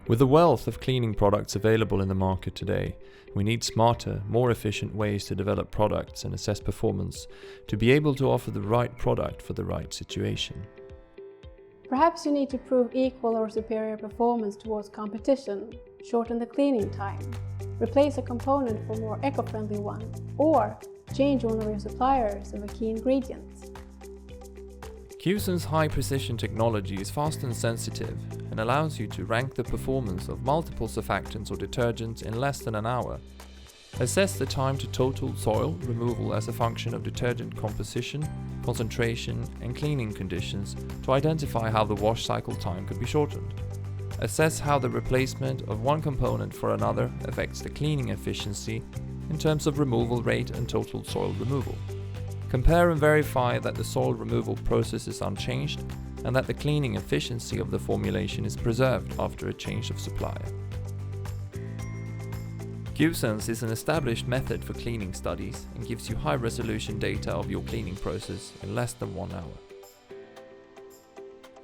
With the wealth of cleaning products available in the market today, we need smarter, more efficient ways to develop products and assess performance to be able to offer the right product for the right situation. Perhaps you need to prove equal or superior performance towards competition, shorten the cleaning time, replace a component for a more eco-friendly one, or change one of your suppliers of a key ingredient. Qson's high-precision technology is fast and sensitive and allows you to rank the performance of multiple surfactants or detergents in less than an hour. Assess the time to total soil removal as a function of detergent composition, concentration and cleaning conditions to identify how the wash cycle time could be shortened. Assess how the replacement of one component for another affects the cleaning efficiency in terms of removal rate and total soil removal. Compare and verify that the soil removal process is unchanged and that the cleaning efficiency of the formulation is preserved after a change of supplier. Qson's is an established method for cleaning studies and gives you high-resolution data of your cleaning process in less than 1 hour.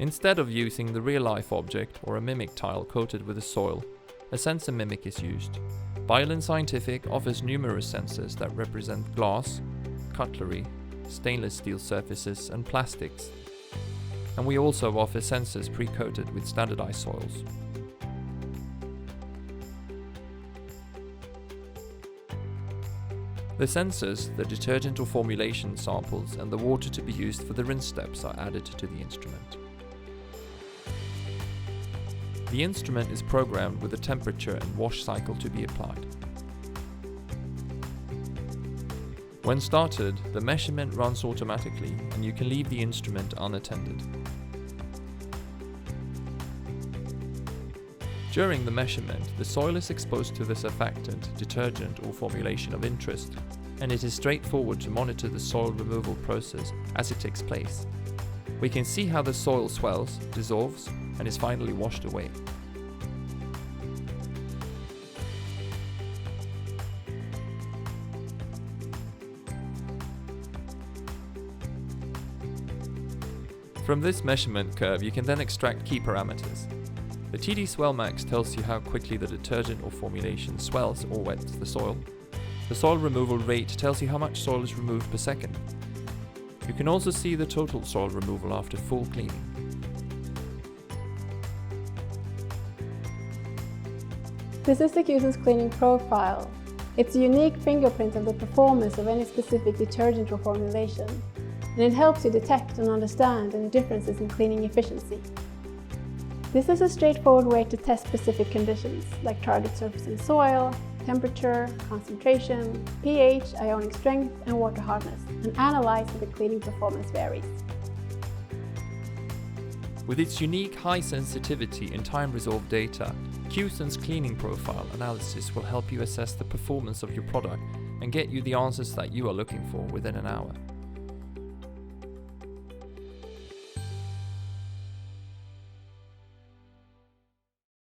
Instead of using the real-life object or a mimic tile coated with a soil, a sensor mimic is used. Biolen Scientific offers numerous sensors that represent glass, cutlery, stainless steel surfaces and plastics. And we also offer sensors pre-coated with standardized soils. The sensors, the detergent or formulation samples and the water to be used for the rinse steps are added to the instrument. The instrument is programmed with a temperature and wash cycle to be applied. When started, the measurement runs automatically and you can leave the instrument unattended. During the measurement, the soil is exposed to the surfactant, detergent or formulation of interest, and it is straightforward to monitor the soil removal process as it takes place. We can see how the soil swells, dissolves, and is finally washed away. From this measurement curve, you can then extract key parameters. The TD swell max tells you how quickly the detergent or formulation swells or wets the soil. The soil removal rate tells you how much soil is removed per second. You can also see the total soil removal after full cleaning. This is the Qson's cleaning profile. It's a unique fingerprint of the performance of any specific detergent or formulation, and it helps you detect and understand any differences in cleaning efficiency. This is a straightforward way to test specific conditions like target surface in soil, temperature, concentration, pH, ionic strength and water hardness, and analyze if the cleaning performance varies. With its unique high sensitivity and time-resolved data, Qson's cleaning profile analysis will help you assess the performance of your product and get you the answers that you are looking for within an hour.